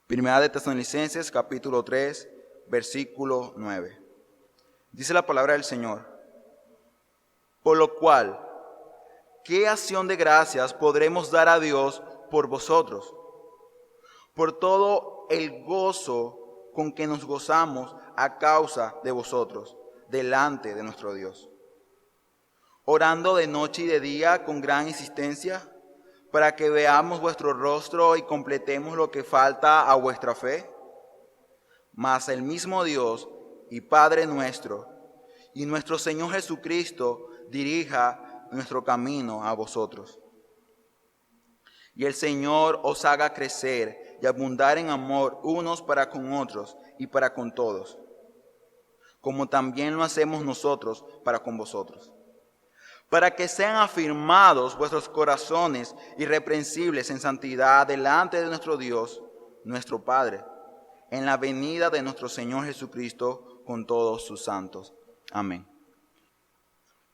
Primera de Tesalonicenses, capítulo 3, versículo 9. Dice la palabra del Señor: por lo cual, ¿qué acción de gracias podremos dar a Dios por vosotros? Por todo el gozo con que nos gozamos a causa de vosotros, delante de nuestro Dios. Orando de noche y de día con gran insistencia, para que veamos vuestro rostro y completemos lo que falta a vuestra fe. Mas el mismo Dios y Padre nuestro, y nuestro Señor Jesucristo, dirija nuestro camino a vosotros. Y el Señor os haga crecer y abundar en amor unos para con otros y para con todos, como también lo hacemos nosotros para con vosotros, para que sean afirmados vuestros corazones irreprensibles en santidad delante de nuestro Dios, nuestro Padre, en la venida de nuestro Señor Jesucristo con todos sus santos. Amén.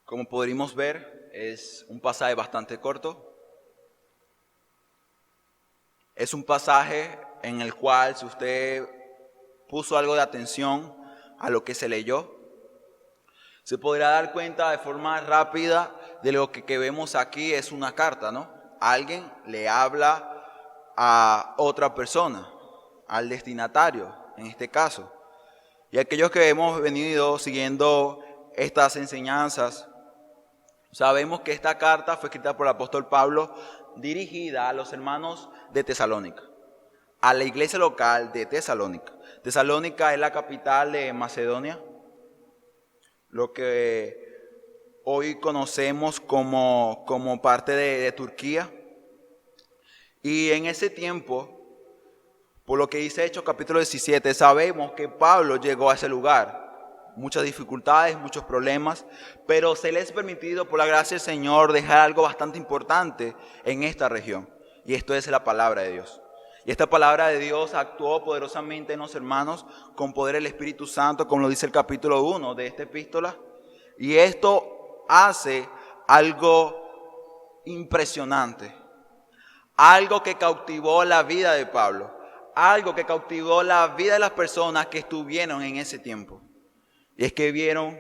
Como podremos ver, es un pasaje bastante corto. Es un pasaje en el cual, si usted puso algo de atención a lo que se leyó, se podrá dar cuenta de forma rápida de lo que vemos aquí es una carta, ¿no? Alguien le habla a otra persona, al destinatario, en este caso. Y aquellos que hemos venido siguiendo estas enseñanzas, sabemos que esta carta fue escrita por el apóstol Pablo, dirigida a los hermanos de Tesalónica, a la iglesia local de Tesalónica. Tesalónica es la capital de Macedonia, lo que hoy conocemos como parte de Turquía. Y en ese tiempo, por lo que dice Hechos capítulo 17, sabemos que Pablo llegó a ese lugar. Muchas dificultades, muchos problemas, pero se les ha permitido por la gracia del Señor dejar algo bastante importante en esta región. Y esto es la palabra de Dios. Y esta palabra de Dios actuó poderosamente en los hermanos con poder del Espíritu Santo, como lo dice el capítulo 1 de esta epístola. Y esto hace algo impresionante, algo que cautivó la vida de Pablo, algo que cautivó la vida de las personas que estuvieron en ese tiempo. Y es que vieron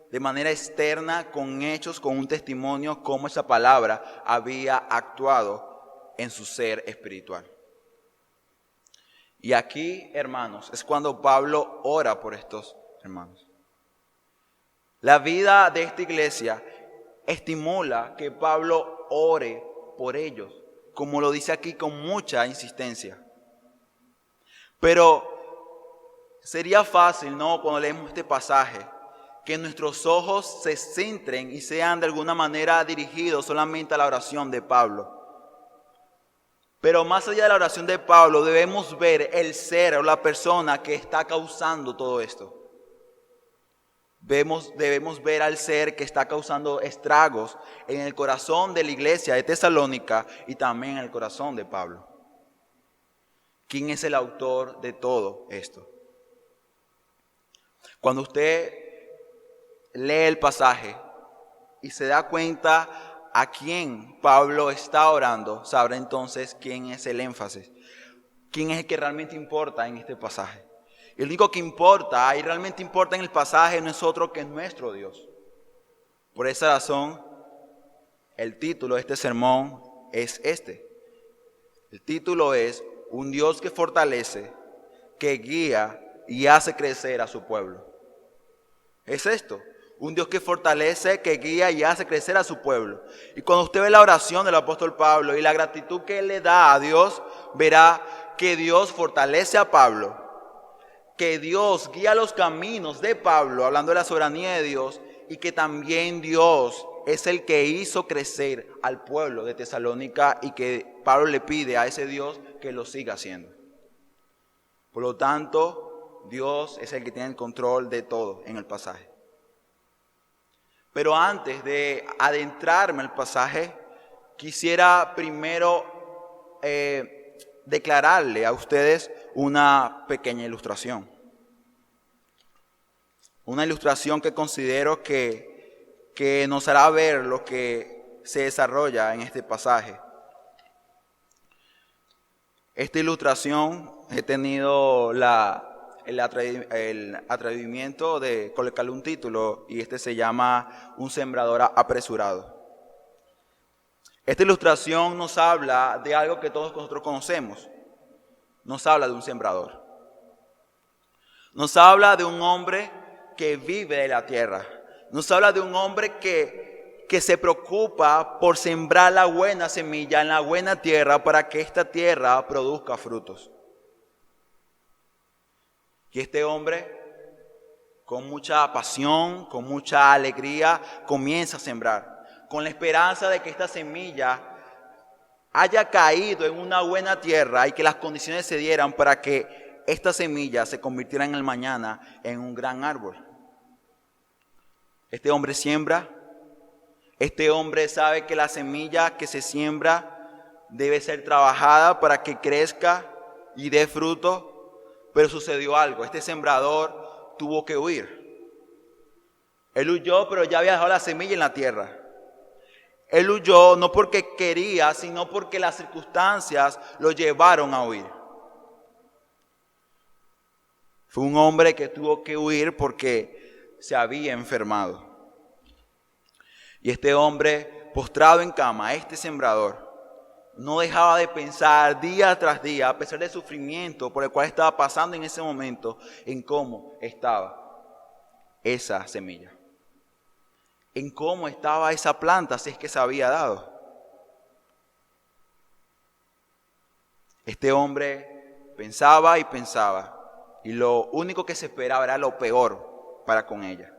de manera externa, con hechos, con un testimonio, cómo esa palabra había actuado en su ser espiritual. Y aquí, hermanos, es cuando Pablo ora por estos hermanos. La vida de esta iglesia estimula que Pablo ore por ellos, como lo dice aquí con mucha insistencia. Pero sería fácil, ¿no?, cuando leemos este pasaje, que nuestros ojos se centren y sean de alguna manera dirigidos solamente a la oración de Pablo. Pero más allá de la oración de Pablo, debemos ver el ser o la persona que está causando todo esto. Debemos ver al ser que está causando estragos en el corazón de la iglesia de Tesalónica y también en el corazón de Pablo. ¿Quién es el autor de todo esto? Cuando usted lee el pasaje y se da cuenta a quién Pablo está orando, sabrá entonces quién es el énfasis, quién es el que realmente importa en este pasaje. El único que importa y realmente importa en el pasaje no es otro que nuestro Dios. Por esa razón, el título de este sermón es este. El título es Un Dios que fortalece, que guía y hace crecer a su pueblo. Es esto, un Dios que fortalece, que guía y hace crecer a su pueblo. Y cuando usted ve la oración del apóstol Pablo y la gratitud que él le da a Dios, verá que Dios fortalece a Pablo, que Dios guía los caminos de Pablo, hablando de la soberanía de Dios, y que también Dios es el que hizo crecer al pueblo de Tesalónica y que Pablo le pide a ese Dios que lo siga haciendo. Por lo tanto, Dios es el que tiene el control de todo en el pasaje. Pero antes de adentrarme al pasaje, quisiera primero declararle a ustedes una pequeña ilustración. Una ilustración que considero que nos hará ver lo que se desarrolla en este pasaje. Esta ilustración he tenido el atrevimiento de colocarle un título y este se llama Un sembrador apresurado. Esta ilustración nos habla de algo que todos nosotros conocemos. Nos habla de un sembrador. Nos habla de un hombre que vive de la tierra. Nos habla de un hombre que se preocupa por sembrar la buena semilla en la buena tierra para que esta tierra produzca frutos. Y este hombre, con mucha pasión, con mucha alegría, comienza a sembrar, con la esperanza de que esta semilla haya caído en una buena tierra y que las condiciones se dieran para que esta semilla se convirtiera en el mañana en un gran árbol. Este hombre siembra. Este hombre sabe que la semilla que se siembra debe ser trabajada para que crezca y dé fruto, pero sucedió algo. Este sembrador tuvo que huir. Él huyó, pero ya había dejado la semilla en la tierra. Él huyó no porque quería, sino porque las circunstancias lo llevaron a huir. Fue un hombre que tuvo que huir porque se había enfermado. Y este hombre, postrado en cama, este sembrador, no dejaba de pensar día tras día, a pesar del sufrimiento por el cual estaba pasando en ese momento, en cómo estaba esa semilla. En cómo estaba esa planta, si es que se había dado. Este hombre pensaba y pensaba, y lo único que se esperaba era lo peor para con ella.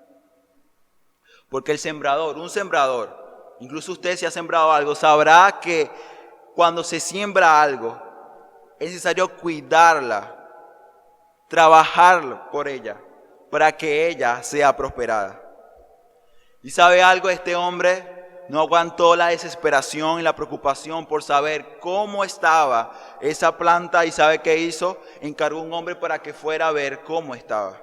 Porque el sembrador, un sembrador, incluso usted si ha sembrado algo, sabrá que cuando se siembra algo, es necesario cuidarla, trabajar por ella, para que ella sea prosperada. ¿Y sabe algo? Este hombre no aguantó la desesperación y la preocupación por saber cómo estaba esa planta y ¿sabe qué hizo? Encargó a un hombre para que fuera a ver cómo estaba.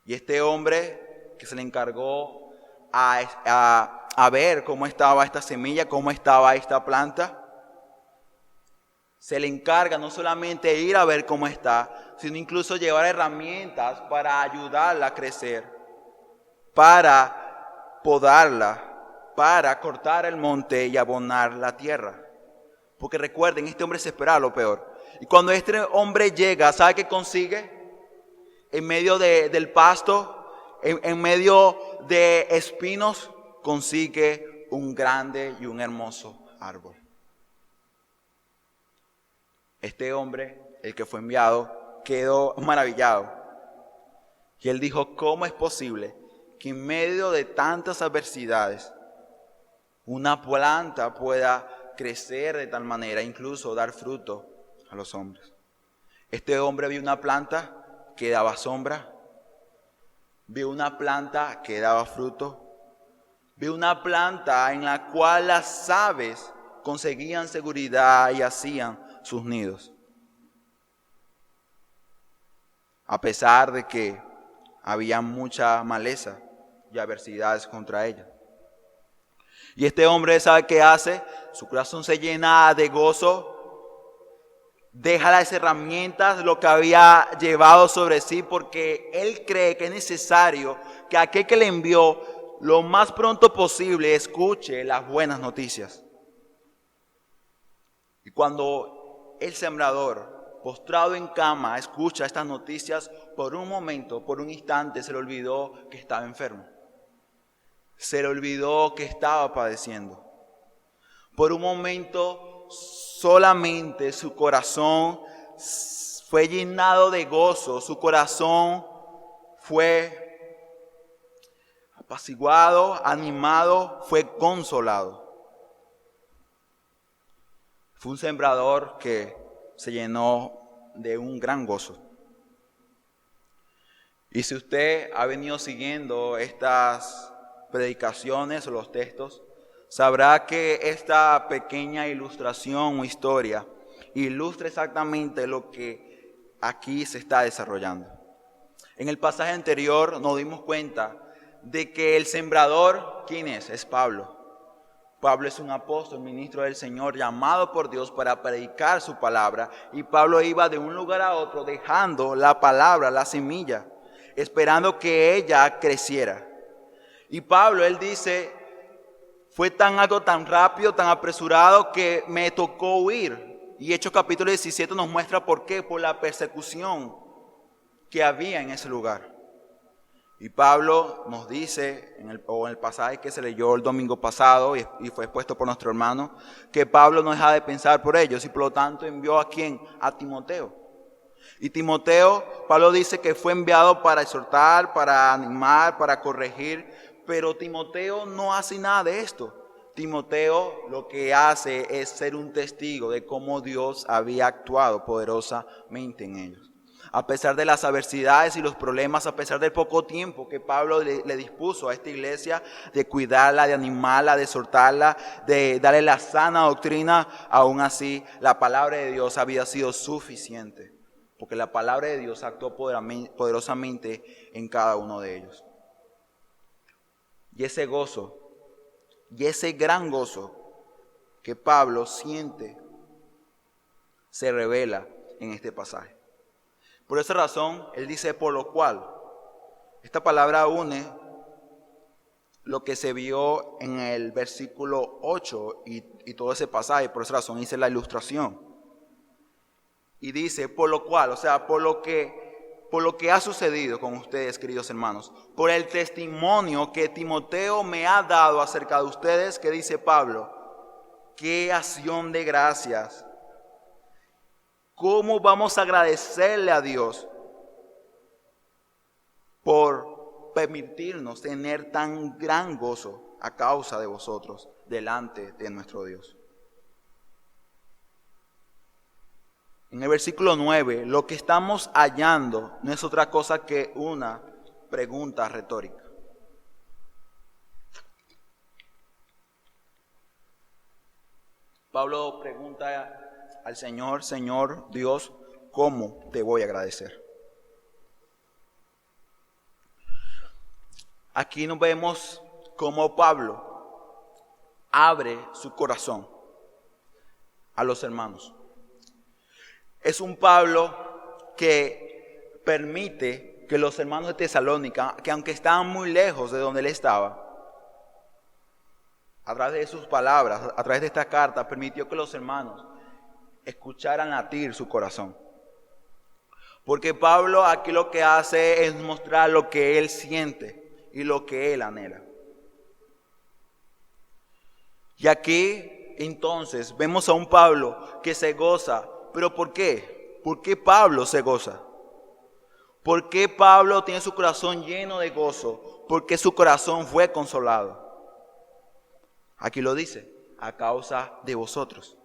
Y este hombre que se le encargó a ver cómo estaba esta semilla, cómo estaba esta planta, se le encarga no solamente ir a ver cómo está, sino incluso llevar herramientas para ayudarla a crecer, para podarla, para cortar el monte y abonar la tierra. Porque recuerden, este hombre se esperaba lo peor. Y cuando este hombre llega, ¿sabe qué consigue? En medio del pasto, en medio de espinos, consigue un grande y un hermoso árbol. Este hombre, el que fue enviado, quedó maravillado. Y él dijo, ¿cómo es posible que en medio de tantas adversidades una planta pueda crecer de tal manera, incluso dar fruto a los hombres? Este hombre vio una planta que daba sombra, vio una planta que daba fruto, vio una planta en la cual las aves conseguían seguridad y hacían sus nidos. A pesar de que había mucha maleza y adversidades contra ella. Y este hombre, ¿sabe qué hace? Su corazón se llena de gozo, deja las herramientas, lo que había llevado sobre sí, porque él cree que es necesario que aquel que le envió lo más pronto posible escuche las buenas noticias. Y cuando el sembrador, postrado en cama, escucha estas noticias, por un momento, por un instante, se le olvidó que estaba enfermo. Se le olvidó que estaba padeciendo. Por un momento, solamente su corazón fue llenado de gozo, su corazón fue apaciguado, animado, fue consolado. Fue un sembrador que se llenó de un gran gozo. Y si usted ha venido siguiendo estas predicaciones o los textos, sabrá que esta pequeña ilustración o historia ilustra exactamente lo que aquí se está desarrollando. En el pasaje anterior nos dimos cuenta de que el sembrador, ¿quién es? Es Pablo. Pablo es un apóstol, ministro del Señor, llamado por Dios para predicar su palabra. Y Pablo iba de un lugar a otro dejando la palabra, la semilla, esperando que ella creciera. Y Pablo, él dice, fue algo tan rápido, tan apresurado que me tocó huir. Y Hechos capítulo 17 nos muestra por qué, por la persecución que había en ese lugar. Y Pablo nos dice, en el pasaje que se leyó el domingo pasado y fue expuesto por nuestro hermano, que Pablo no deja de pensar por ellos y por lo tanto envió ¿a quién? A Timoteo. Y Timoteo, Pablo dice que fue enviado para exhortar, para animar, para corregir, pero Timoteo no hace nada de esto. Timoteo lo que hace es ser un testigo de cómo Dios había actuado poderosamente en ellos. A pesar de las adversidades y los problemas, a pesar del poco tiempo que Pablo le dispuso a esta iglesia de cuidarla, de animarla, de exhortarla, de darle la sana doctrina, aún así la palabra de Dios había sido suficiente. Porque la palabra de Dios actuó poderosamente en cada uno de ellos. Y ese gozo, y ese gran gozo que Pablo siente, se revela en este pasaje. Por esa razón, él dice, por lo cual, esta palabra une lo que se vio en el versículo 8 y todo ese pasaje, por esa razón hice la ilustración. Y dice, por lo cual, o sea, por lo que ha sucedido con ustedes, queridos hermanos, por el testimonio que Timoteo me ha dado acerca de ustedes, que dice Pablo, qué acción de gracias. ¿Cómo vamos a agradecerle a Dios por permitirnos tener tan gran gozo a causa de vosotros delante de nuestro Dios? En el versículo 9, lo que estamos hallando no es otra cosa que una pregunta retórica. Pablo pregunta al Señor, Señor Dios, ¿cómo te voy a agradecer? Aquí nos vemos cómo Pablo abre su corazón a los hermanos. Es un Pablo que permite que los hermanos de Tesalónica, que aunque estaban muy lejos de donde él estaba, a través de sus palabras, a través de esta carta, permitió que los hermanos escucharan latir su corazón. Porque Pablo aquí lo que hace es mostrar lo que él siente y lo que él anhela. Y aquí entonces vemos a un Pablo que se goza. ¿Pero por qué? ¿Por qué Pablo se goza? ¿Por qué Pablo tiene su corazón lleno de gozo? Porque su corazón fue consolado. Aquí lo dice, a causa de vosotros.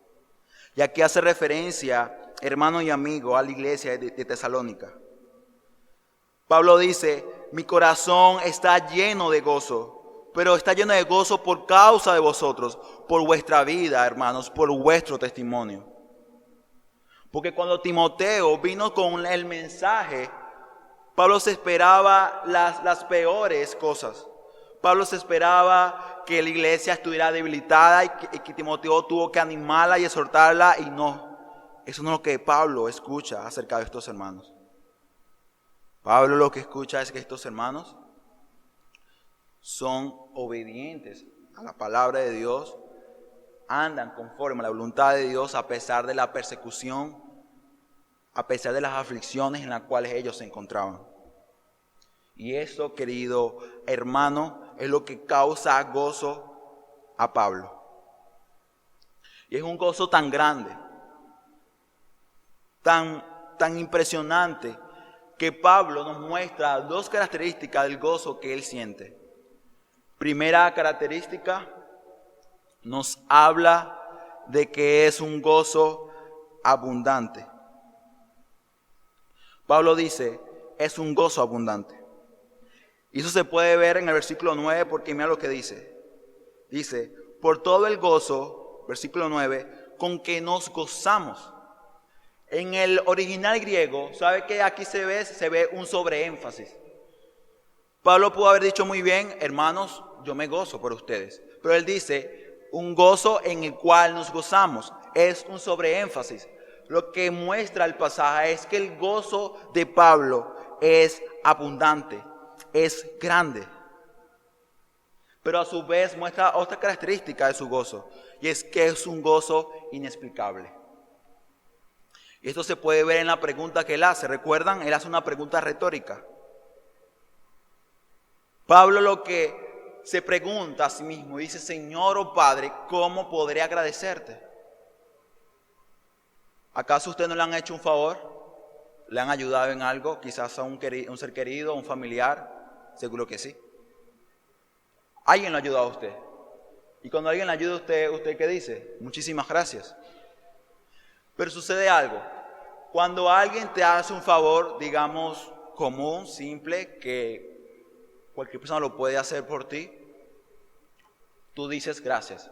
Y aquí hace referencia, hermano y amigo, a la iglesia de Tesalónica. Pablo dice, mi corazón está lleno de gozo, pero está lleno de gozo por causa de vosotros, por vuestra vida, hermanos, por vuestro testimonio. Porque cuando Timoteo vino con el mensaje, Pablo se esperaba las peores cosas. Pablo se esperaba que la iglesia estuviera debilitada y que Timoteo tuvo que animarla y exhortarla, y no. Eso no es lo que Pablo escucha acerca de estos hermanos. Pablo lo que escucha es que estos hermanos son obedientes a la palabra de Dios, andan conforme a la voluntad de Dios a pesar de la persecución, a pesar de las aflicciones en las cuales ellos se encontraban. Y eso, querido hermano, es lo que causa gozo a Pablo. Y es un gozo tan grande, tan impresionante, que Pablo nos muestra dos características del gozo que él siente. Primera característica, nos habla de que es un gozo abundante. Pablo dice, es un gozo abundante. Y eso se puede ver en el versículo 9, porque mira lo que dice. Dice, por todo el gozo, versículo 9, con que nos gozamos. En el original griego, ¿sabe que aquí se ve un sobreénfasis? Pablo pudo haber dicho muy bien, hermanos, yo me gozo por ustedes. Pero él dice, un gozo en el cual nos gozamos. Es un sobreénfasis. Lo que muestra el pasaje es que el gozo de Pablo es abundante, es grande. Pero a su vez muestra otra característica de su gozo, y es que es un gozo inexplicable. Y esto se puede ver en la pregunta que él hace. ¿Recuerdan? Él hace una pregunta retórica. Pablo lo que se pregunta a sí mismo, dice: Señor o Padre, ¿cómo podré agradecerte? ¿Acaso ustedes no le han hecho un favor? ¿Le han ayudado en algo? Quizás a un ser querido, a un familiar. Seguro que sí. Alguien lo ha ayudado a usted. Y cuando alguien le ayuda a ¿usted qué dice? Muchísimas gracias. Pero sucede algo. Cuando alguien te hace un favor, digamos, común, simple, que cualquier persona lo puede hacer por ti, tú dices gracias.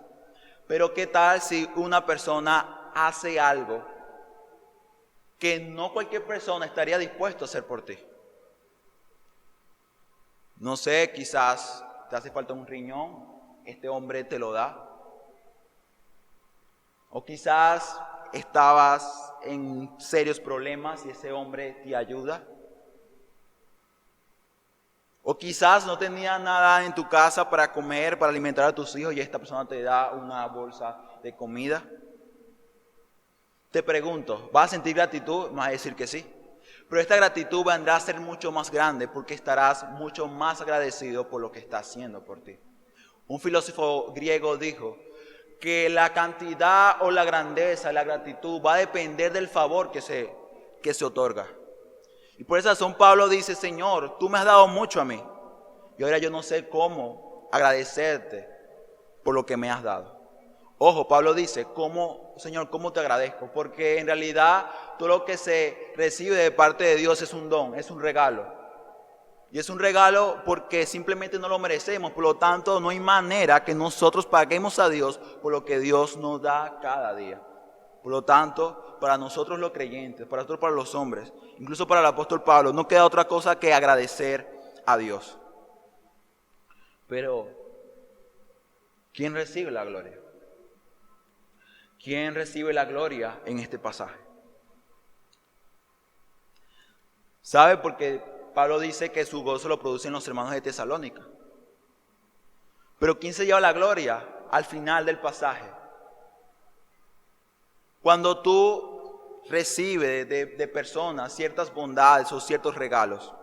Pero ¿qué tal si una persona hace algo que no cualquier persona estaría dispuesto a hacer por ti? No sé, quizás te hace falta un riñón, este hombre te lo da. O quizás estabas en serios problemas y ese hombre te ayuda. O quizás no tenías nada en tu casa para comer, para alimentar a tus hijos, y esta persona te da una bolsa de comida. Te pregunto, ¿vas a sentir gratitud? Me vas a decir que sí. Pero esta gratitud vendrá a ser mucho más grande porque estarás mucho más agradecido por lo que está haciendo por ti. Un filósofo griego dijo que la cantidad o la grandeza de la gratitud va a depender del favor que se otorga. Y por esa razón Pablo dice: Señor, tú me has dado mucho a mí, y ahora yo no sé cómo agradecerte por lo que me has dado. Ojo, Pablo dice: Señor, ¿cómo te agradezco? Porque en realidad todo lo que se recibe de parte de Dios es un don, es un regalo. Y es un regalo porque simplemente no lo merecemos. Por lo tanto, no hay manera que nosotros paguemos a Dios por lo que Dios nos da cada día. Por lo tanto, para nosotros los creyentes, para nosotros, para los hombres, incluso para el apóstol Pablo, no queda otra cosa que agradecer a Dios. Pero, ¿quién recibe la gloria? ¿Quién recibe la gloria en este pasaje? ¿Sabe? Porque Pablo dice que su gozo lo producen los hermanos de Tesalónica. Pero ¿quién se lleva la gloria al final del pasaje? Cuando tú recibes de personas ciertas bondades o ciertos regalos,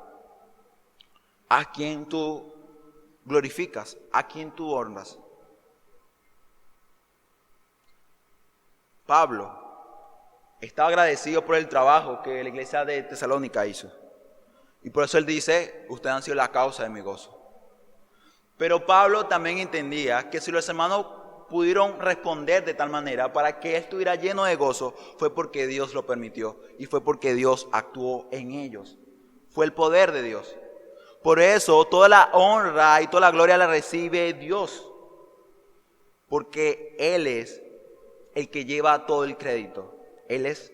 ¿a quién tú glorificas? ¿A quién tú honras? Pablo estaba agradecido por el trabajo que la iglesia de Tesalónica hizo. Y por eso él dice: ustedes han sido la causa de mi gozo. Pero Pablo también entendía que si los hermanos pudieron responder de tal manera para que él estuviera lleno de gozo, fue porque Dios lo permitió y fue porque Dios actuó en ellos. Fue el poder de Dios. Por eso toda la honra y toda la gloria la recibe Dios, porque Él es el que lleva todo el crédito. Él es.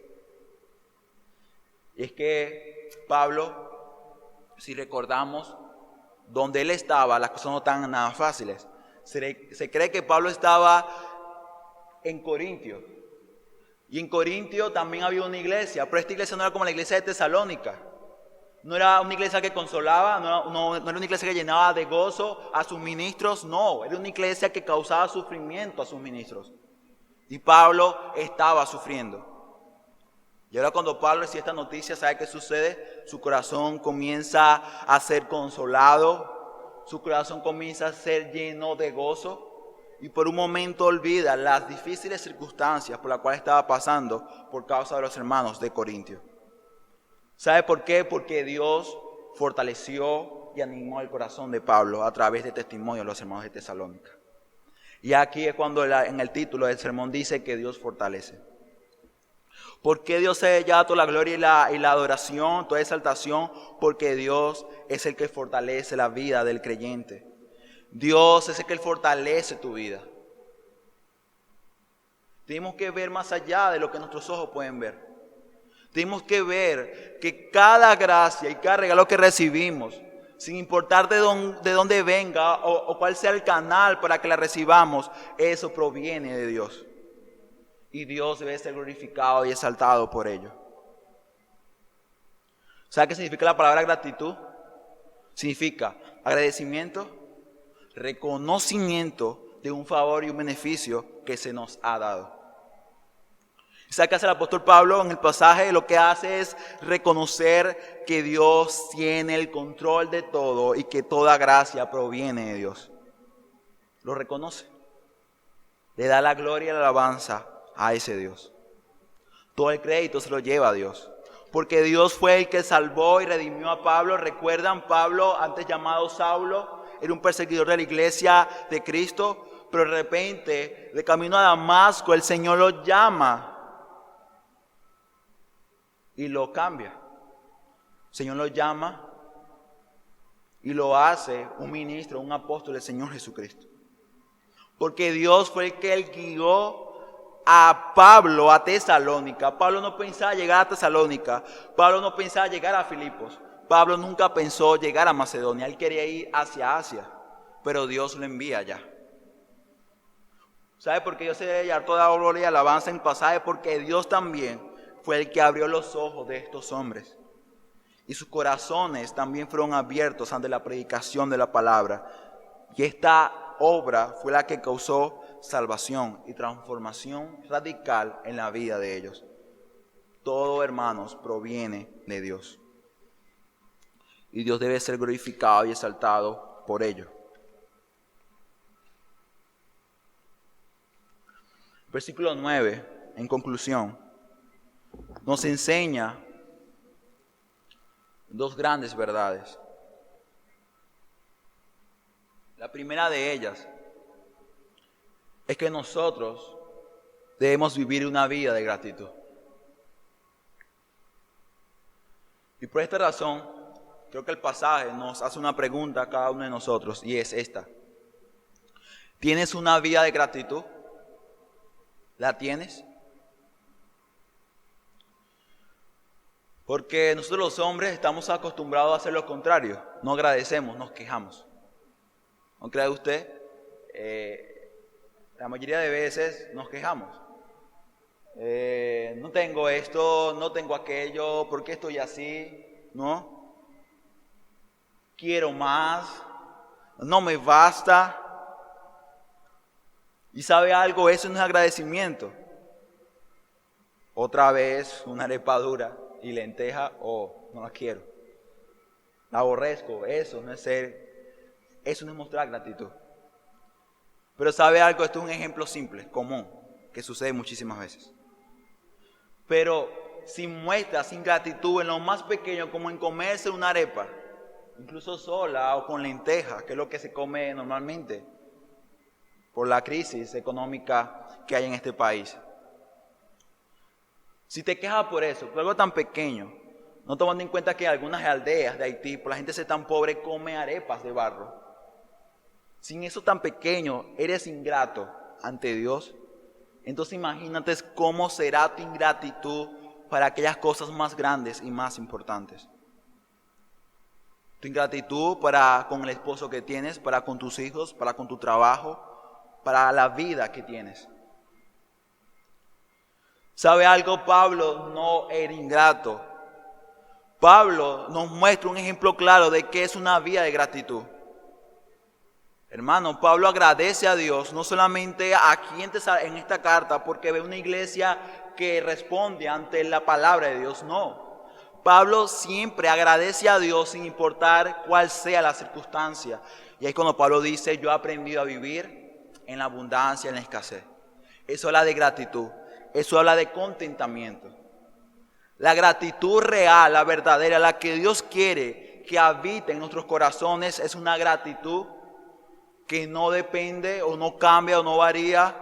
Y es que Pablo, si recordamos, donde él estaba, las cosas no estaban nada fáciles. Se cree que Pablo estaba en Corintio. Y en Corintio también había una iglesia, pero esta iglesia no era como la iglesia de Tesalónica. No era una iglesia que consolaba, no era una iglesia que llenaba de gozo a sus ministros, no. Era una iglesia que causaba sufrimiento a sus ministros. Y Pablo estaba sufriendo. Y ahora cuando Pablo recibe esta noticia, ¿sabe qué sucede? Su corazón comienza a ser consolado, su corazón comienza a ser lleno de gozo, y por un momento olvida las difíciles circunstancias por las cuales estaba pasando por causa de los hermanos de Corintio. ¿Sabe por qué? Porque Dios fortaleció y animó el corazón de Pablo a través del testimonio de los hermanos de Tesalónica. Y aquí es cuando en el título del sermón dice que Dios fortalece. ¿Por qué Dios se lleva toda la gloria y la adoración, toda exaltación? Porque Dios es el que fortalece la vida del creyente. Dios es el que fortalece tu vida. Tenemos que ver más allá de lo que nuestros ojos pueden ver. Tenemos que ver que cada gracia y cada regalo que recibimos sin importar de dónde venga o cuál sea el canal para que la recibamos, eso proviene de Dios. Y Dios debe ser glorificado y exaltado por ello. ¿Sabe qué significa la palabra gratitud? Significa agradecimiento, reconocimiento de un favor y un beneficio que se nos ha dado. ¿Sabe qué hace el apóstol Pablo en el pasaje? Lo que hace es reconocer que Dios tiene el control de todo y que toda gracia proviene de Dios. Lo reconoce. Le da la gloria y la alabanza a ese Dios. Todo el crédito se lo lleva a Dios. Porque Dios fue el que salvó y redimió a Pablo. ¿Recuerdan? Pablo, antes llamado Saulo, era un perseguidor de la iglesia de Cristo. Pero de repente, de camino a Damasco, el Señor lo llama y lo cambia. El Señor lo llama y lo hace un ministro, un apóstol del Señor Jesucristo. Porque Dios fue el que guió a Pablo a Tesalónica. Pablo no pensaba llegar a Tesalónica. Pablo no pensaba llegar a Filipos. Pablo nunca pensó llegar a Macedonia. Él quería ir hacia Asia. Pero Dios lo envía allá. ¿Sabe por qué Dios se debe llevar toda gloria y alabanza en el pasaje? Porque Dios también fue el que abrió los ojos de estos hombres. Y sus corazones también fueron abiertos ante la predicación de la palabra. Y esta obra fue la que causó salvación y transformación radical en la vida de ellos. Todo, hermanos, proviene de Dios. Y Dios debe ser glorificado y exaltado por ello. Versículo 9, en conclusión, nos enseña dos grandes verdades. La primera de ellas es que nosotros debemos vivir una vida de gratitud. Y por esta razón, creo que el pasaje nos hace una pregunta a cada uno de nosotros, y es esta. ¿Tienes una vida de gratitud? ¿La tienes? Porque nosotros los hombres estamos acostumbrados a hacer lo contrario. No agradecemos, nos quejamos. ¿No cree usted? La mayoría de veces nos quejamos. No tengo esto, no tengo aquello, ¿por qué estoy así? ¿No? Quiero más, no me basta. ¿Y sabe algo? Eso no es agradecimiento. Otra vez una arepa dura y lenteja, no la quiero. La aborrezco, eso no es mostrar gratitud. Pero ¿sabe algo? Esto es un ejemplo simple, común, que sucede muchísimas veces. Pero si muestras ingratitud en lo más pequeño, como en comerse una arepa, incluso sola o con lentejas, que es lo que se come normalmente, por la crisis económica que hay en este país. Si te quejas por eso, por algo tan pequeño, no tomando en cuenta que en algunas aldeas de Haití, por la gente ser tan pobre, come arepas de barro. Sin eso tan pequeño, eres ingrato ante Dios. Entonces imagínate cómo será tu ingratitud para aquellas cosas más grandes y más importantes. Tu ingratitud para con el esposo que tienes, para con tus hijos, para con tu trabajo, para la vida que tienes. ¿Sabe algo? Pablo no era ingrato. Pablo nos muestra un ejemplo claro de qué es una vida de gratitud. Hermano, Pablo agradece a Dios, no solamente aquí en esta carta, porque ve una iglesia que responde ante la palabra de Dios, no. Pablo siempre agradece a Dios sin importar cuál sea la circunstancia. Y es cuando Pablo dice, yo he aprendido a vivir en la abundancia, en la escasez. Eso habla de gratitud, eso habla de contentamiento. La gratitud real, la verdadera, la que Dios quiere que habite en nuestros corazones, es una gratitud que no depende o no cambia o no varía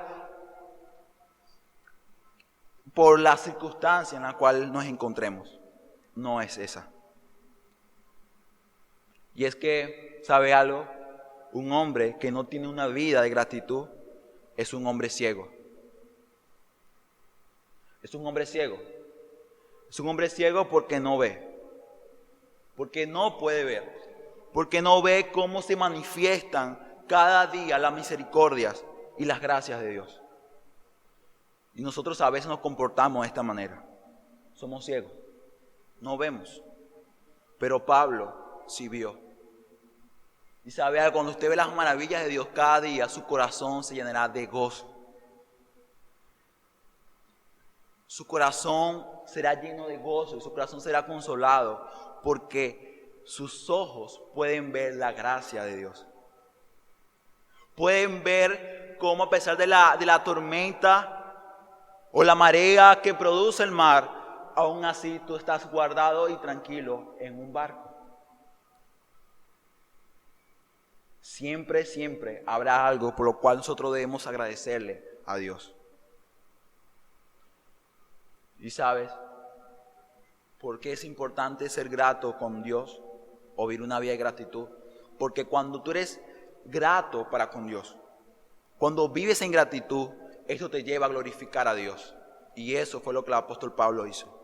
por la circunstancia en la cual nos encontremos. No es esa. Y es que, ¿sabe algo? Un hombre que no tiene una vida de gratitud es un hombre ciego. Es un hombre ciego. Es un hombre ciego porque no ve. Porque no puede ver. porque no ve cómo se manifiestan cada día las misericordias y las gracias de Dios. Y nosotros a veces nos comportamos de esta manera. Somos ciegos, no vemos. Pero Pablo sí vio. Y sabe algo, cuando usted ve las maravillas de Dios cada día, su corazón se llenará de gozo. Su corazón será lleno de gozo y su corazón será consolado porque sus ojos pueden ver la gracia de Dios. Pueden ver cómo a pesar de la tormenta o la marea que produce el mar, aún así tú estás guardado y tranquilo en un barco. Siempre, siempre habrá algo por lo cual nosotros debemos agradecerle a Dios. Y sabes, ¿por qué es importante ser grato con Dios o vivir una vida de gratitud? Porque cuando tú eres grato para con Dios, cuando vives en gratitud, esto te lleva a glorificar a Dios. Y eso fue lo que el apóstol Pablo hizo.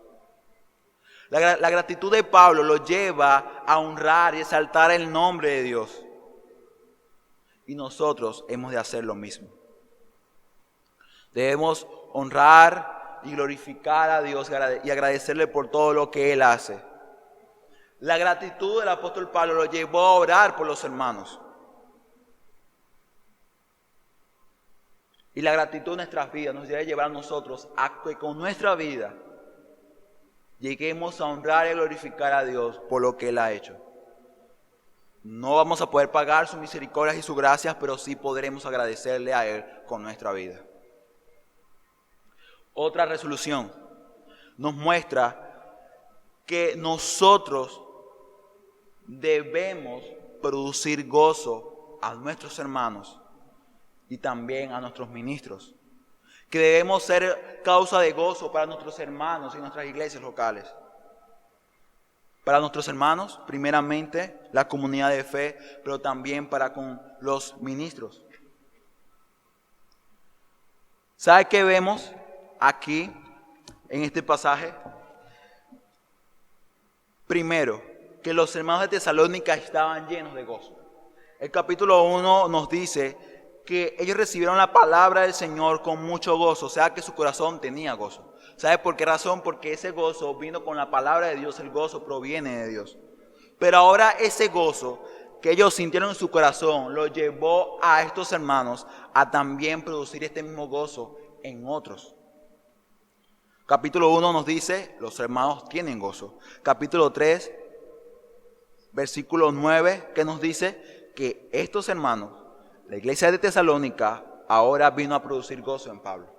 La gratitud de Pablo lo lleva a honrar y exaltar el nombre de Dios. Y nosotros hemos de hacer lo mismo. Debemos honrar y glorificar a Dios y agradecerle por todo lo que Él hace. La gratitud del apóstol Pablo lo llevó a orar por los hermanos. Y la gratitud de nuestras vidas nos debe llevar a nosotros a que con nuestra vida lleguemos a honrar y glorificar a Dios por lo que Él ha hecho. No vamos a poder pagar sus misericordias y sus gracias, pero sí podremos agradecerle a Él con nuestra vida. Otra resolución nos muestra que nosotros debemos producir gozo a nuestros hermanos y también a nuestros ministros. Que debemos ser causa de gozo para nuestros hermanos y nuestras iglesias locales. Para nuestros hermanos, primeramente, la comunidad de fe, pero también para con los ministros. ¿Sabe qué vemos aquí en este pasaje? Primero, que los hermanos de Tesalónica estaban llenos de gozo. El capítulo 1 nos dice que ellos recibieron la palabra del Señor con mucho gozo, o sea que su corazón tenía gozo. ¿Sabe por qué razón? Porque ese gozo vino con la palabra de Dios, el gozo proviene de Dios. Pero ahora ese gozo que ellos sintieron en su corazón lo llevó a estos hermanos a también producir este mismo gozo en otros. Capítulo 1 nos dice, los hermanos tienen gozo. Capítulo 3, versículo 9, que nos dice que estos hermanos, la iglesia de Tesalónica, ahora vino a producir gozo en Pablo.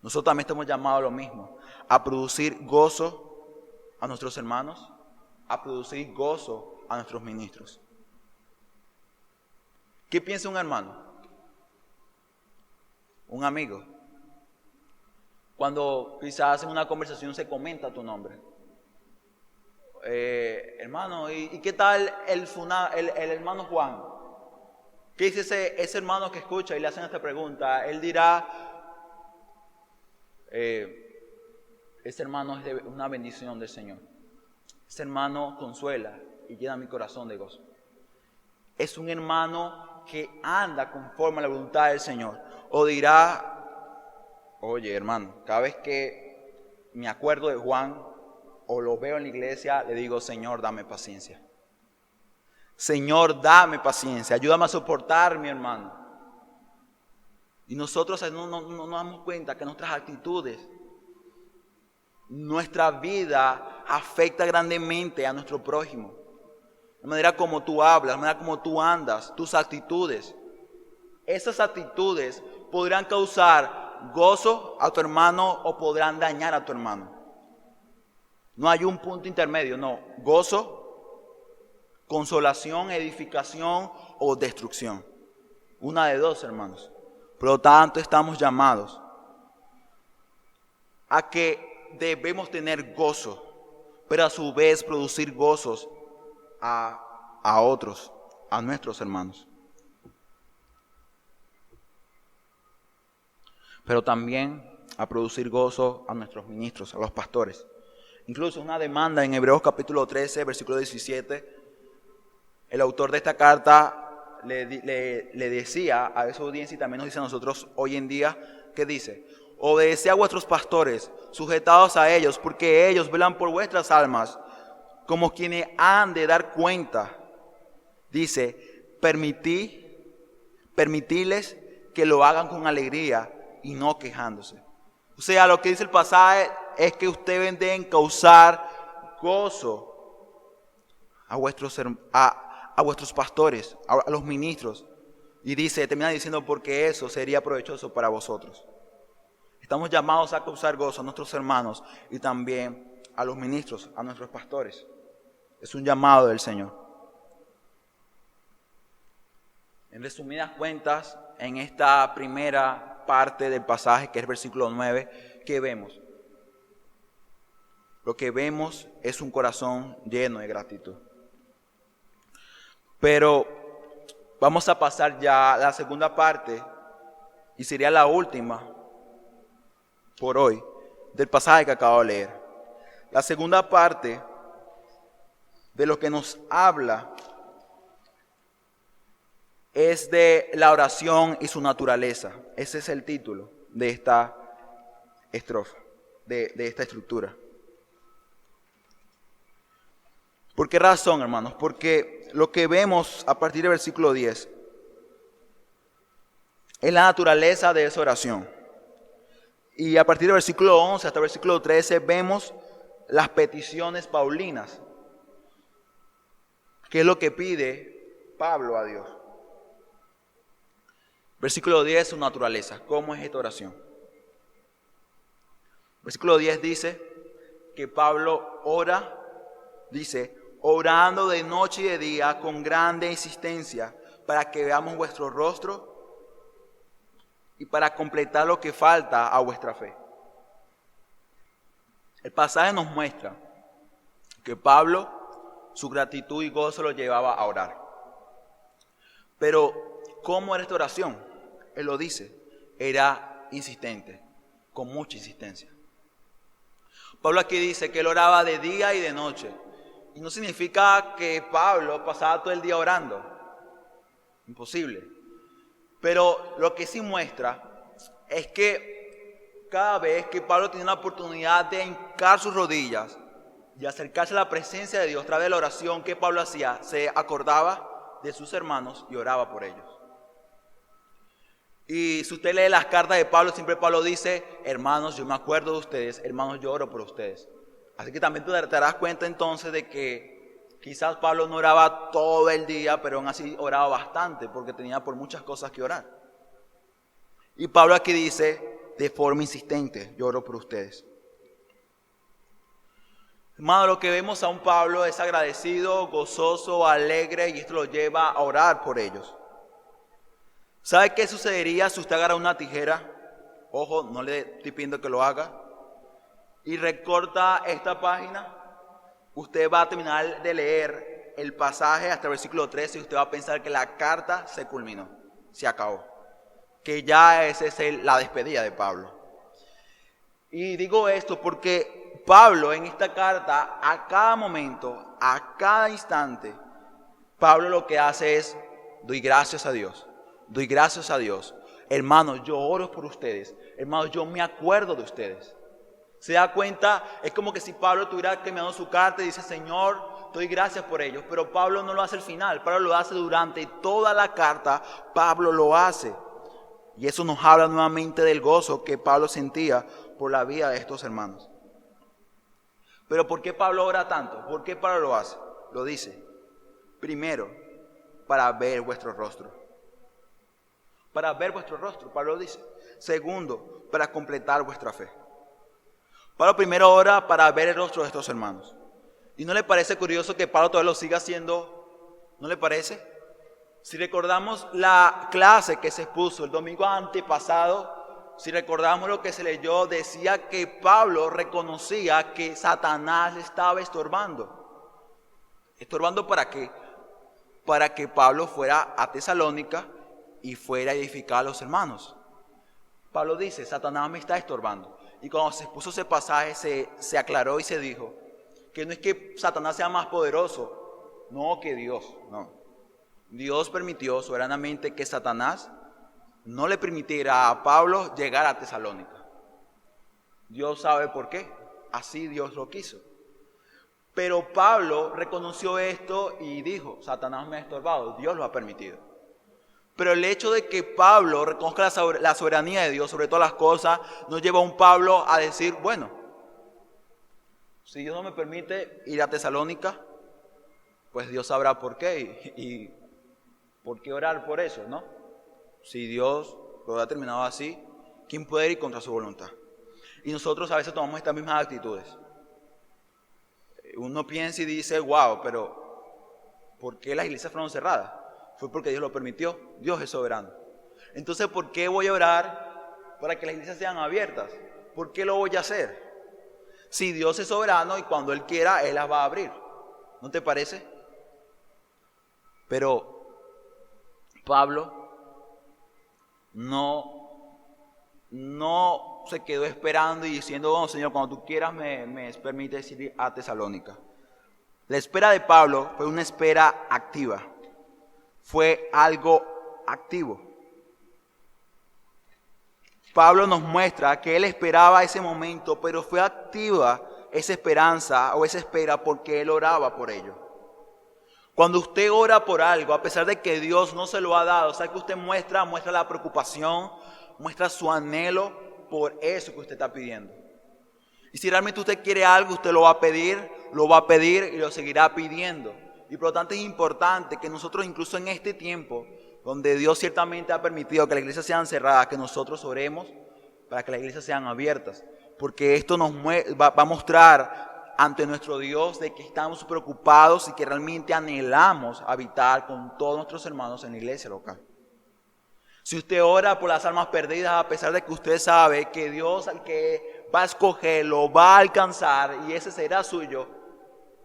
Nosotros también estamos llamados a lo mismo, a producir gozo a nuestros hermanos, a producir gozo a nuestros ministros. ¿Qué piensa un hermano? Un amigo. Cuando quizás en una conversación se comenta tu nombre. Hermano, ¿y qué tal el hermano Juan? ¿Qué dice ese hermano que escucha y le hacen esta pregunta? Él dirá, ese hermano es de una bendición del Señor. Ese hermano consuela y llena mi corazón de gozo. Es un hermano que anda conforme a la voluntad del Señor. O dirá, oye hermano, cada vez que me acuerdo de Juan o lo veo en la iglesia, le digo, Señor, dame paciencia. Señor, dame paciencia, ayúdame a soportar, mi hermano. Y nosotros no nos damos cuenta que nuestras actitudes, nuestra vida afecta grandemente a nuestro prójimo. La manera como tú hablas, la manera como tú andas, tus actitudes. Esas actitudes podrán causar gozo a tu hermano o podrán dañar a tu hermano. No hay un punto intermedio, no. Gozo, consolación, edificación o destrucción. Una de dos, hermanos. Por lo tanto, estamos llamados a que debemos tener gozo, pero a su vez producir gozos a otros, a nuestros hermanos. Pero también a producir gozo a nuestros ministros, a los pastores. Incluso una demanda en Hebreos capítulo 13, versículo 17, el autor de esta carta le decía a esa audiencia y también nos dice a nosotros hoy en día, ¿qué dice? Obedeced a vuestros pastores, sujetados a ellos, porque ellos velan por vuestras almas, como quienes han de dar cuenta. Dice, permitirles que lo hagan con alegría y no quejándose. O sea, lo que dice el pasaje es que ustedes deben causar gozo a vuestros pastores, a los ministros. Y termina diciendo, porque eso sería provechoso para vosotros. Estamos llamados a causar gozo a nuestros hermanos y también a los ministros, a nuestros pastores. Es un llamado del Señor. En resumidas cuentas, en esta primera parte del pasaje, que es el versículo 9, ¿qué vemos? Lo que vemos es un corazón lleno de gratitud. Pero vamos a pasar ya a la segunda parte, y sería la última por hoy, del pasaje que acabo de leer. La segunda parte de lo que nos habla es de la oración y su naturaleza. Ese es el título de esta estrofa, de esta estructura. ¿Por qué razón, hermanos? Porque lo que vemos a partir del versículo 10 es la naturaleza de esa oración. Y a partir del versículo 11 hasta el versículo 13 vemos las peticiones paulinas. ¿Qué es lo que pide Pablo a Dios? Versículo 10, su naturaleza. ¿Cómo es esta oración? Versículo 10 dice que Pablo ora, dice, orando de noche y de día con grande insistencia para que veamos vuestro rostro y para completar lo que falta a vuestra fe. El pasaje nos muestra que Pablo, su gratitud y gozo lo llevaba a orar. Pero, ¿cómo era esta oración? Él lo dice, era insistente, con mucha insistencia. Pablo aquí dice que él oraba de día y de noche. Y no significa que Pablo pasaba todo el día orando. Imposible. Pero lo que sí muestra es que cada vez que Pablo tenía una oportunidad de hincar sus rodillas y acercarse a la presencia de Dios a través de la oración que Pablo hacía, se acordaba de sus hermanos y oraba por ellos. Y si usted lee las cartas de Pablo, siempre Pablo dice, hermanos, yo me acuerdo de ustedes, hermanos, yo oro por ustedes. Así que también te darás cuenta entonces de que quizás Pablo no oraba todo el día, pero aún así oraba bastante porque tenía por muchas cosas que orar. Y Pablo aquí dice de forma insistente, yo oro por ustedes. Hermano, lo que vemos a un Pablo es agradecido, gozoso, alegre, y esto lo lleva a orar por ellos. ¿Sabe qué sucedería si usted agarra una tijera? Ojo, no le estoy pidiendo que lo haga. Y recorta esta página. Usted va a terminar de leer el pasaje hasta el versículo 13 y usted va a pensar que la carta se culminó, se acabó. Que ya esa es la despedida de Pablo. Y digo esto porque Pablo en esta carta, a cada momento, a cada instante, Pablo lo que hace es, doy gracias a Dios. Doy gracias a Dios. Hermanos, yo oro por ustedes. Hermanos, yo me acuerdo de ustedes. ¿Se da cuenta? Es como que si Pablo estuviera terminando su carta y dice, Señor, doy gracias por ellos. Pero Pablo no lo hace al final. Pablo lo hace durante toda la carta. Pablo lo hace. Y eso nos habla nuevamente del gozo que Pablo sentía por la vida de estos hermanos. Pero ¿por qué Pablo ora tanto? ¿Por qué Pablo lo hace? Lo dice. Primero, para ver vuestro rostro. Para ver vuestro rostro, Pablo dice. Segundo, para completar vuestra fe. Pablo primero ora para ver el rostro de estos hermanos. ¿Y no le parece curioso que Pablo todavía lo siga haciendo? ¿No le parece? Si recordamos la clase que se expuso el domingo antepasado, si recordamos lo que se leyó, decía que Pablo reconocía que Satanás le estaba estorbando. ¿Estorbando para qué? Para que Pablo fuera a Tesalónica y fuera a edificar a los hermanos. Pablo dice, Satanás me está estorbando. Y cuando se expuso ese pasaje, se aclaró y se dijo que no es que Satanás sea más poderoso, no que Dios, no. Dios permitió soberanamente que Satanás no le permitiera a Pablo llegar a Tesalónica. Dios sabe por qué. Así Dios lo quiso. Pero Pablo reconoció esto y dijo, Satanás me ha estorbado, Dios lo ha permitido. Pero el hecho de que Pablo reconozca la soberanía de Dios sobre todas las cosas, no lleva a un Pablo a decir, bueno, si Dios no me permite ir a Tesalónica, pues Dios sabrá por qué y por qué orar por eso, ¿no? Si Dios lo ha terminado así, ¿quién puede ir contra su voluntad? Y nosotros a veces tomamos estas mismas actitudes. Uno piensa y dice, wow, pero ¿por qué las iglesias fueron cerradas? Fue porque Dios lo permitió. Dios es soberano. Entonces, ¿por qué voy a orar para que las iglesias sean abiertas? ¿Por qué lo voy a hacer? Si Dios es soberano y cuando Él quiera, Él las va a abrir. ¿No te parece? Pero Pablo no se quedó esperando y diciendo, oh, Señor, cuando tú quieras me permites ir a Tesalónica. La espera de Pablo fue una espera activa. Fue algo activo. Pablo nos muestra que él esperaba ese momento, pero fue activa esa esperanza o esa espera porque él oraba por ello. Cuando usted ora por algo, a pesar de que Dios no se lo ha dado, o sea que usted muestra la preocupación, muestra su anhelo por eso que usted está pidiendo. Y si realmente usted quiere algo, usted lo va a pedir y lo seguirá pidiendo. Y por lo tanto es importante que nosotros incluso en este tiempo, donde Dios ciertamente ha permitido que las iglesias sean cerradas, que nosotros oremos para que las iglesias sean abiertas. Porque esto nos va a mostrar ante nuestro Dios de que estamos preocupados y que realmente anhelamos habitar con todos nuestros hermanos en la iglesia local. Si usted ora por las almas perdidas, a pesar de que usted sabe que Dios al que va a escoger lo va a alcanzar y ese será suyo,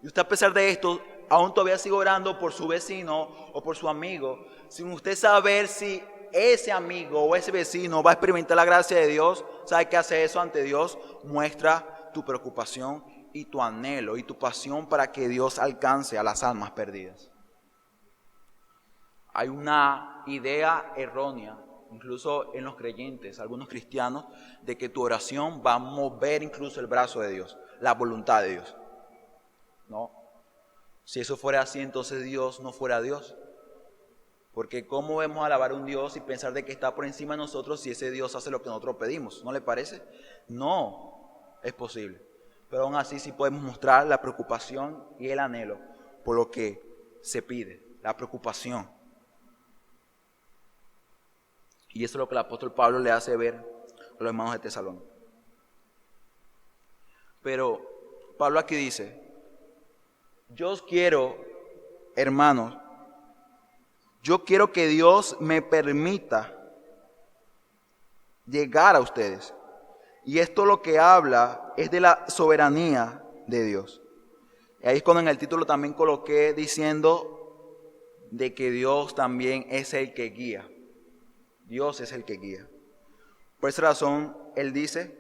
y usted a pesar de esto aún todavía sigue orando por su vecino o por su amigo, sin usted saber si ese amigo o ese vecino va a experimentar la gracia de Dios, ¿sabe qué hace eso ante Dios? Muestra tu preocupación y tu anhelo y tu pasión para que Dios alcance a las almas perdidas. Hay una idea errónea, incluso en los creyentes, algunos cristianos, de que tu oración va a mover incluso el brazo de Dios, la voluntad de Dios. No. Si eso fuera así, entonces Dios no fuera Dios. Porque ¿cómo vamos a alabar a un Dios y pensar de que está por encima de nosotros si ese Dios hace lo que nosotros pedimos? ¿No le parece? No es posible. Pero aún así sí podemos mostrar la preocupación y el anhelo por lo que se pide. La preocupación. Y eso es lo que el apóstol Pablo le hace ver a los hermanos de Tesalónica. Pero Pablo aquí dice, yo os quiero, hermanos, yo quiero que Dios me permita llegar a ustedes. Y esto lo que habla es de la soberanía de Dios. Y ahí es cuando en el título también coloqué diciendo de que Dios también es el que guía. Dios es el que guía. Por esa razón, Él dice,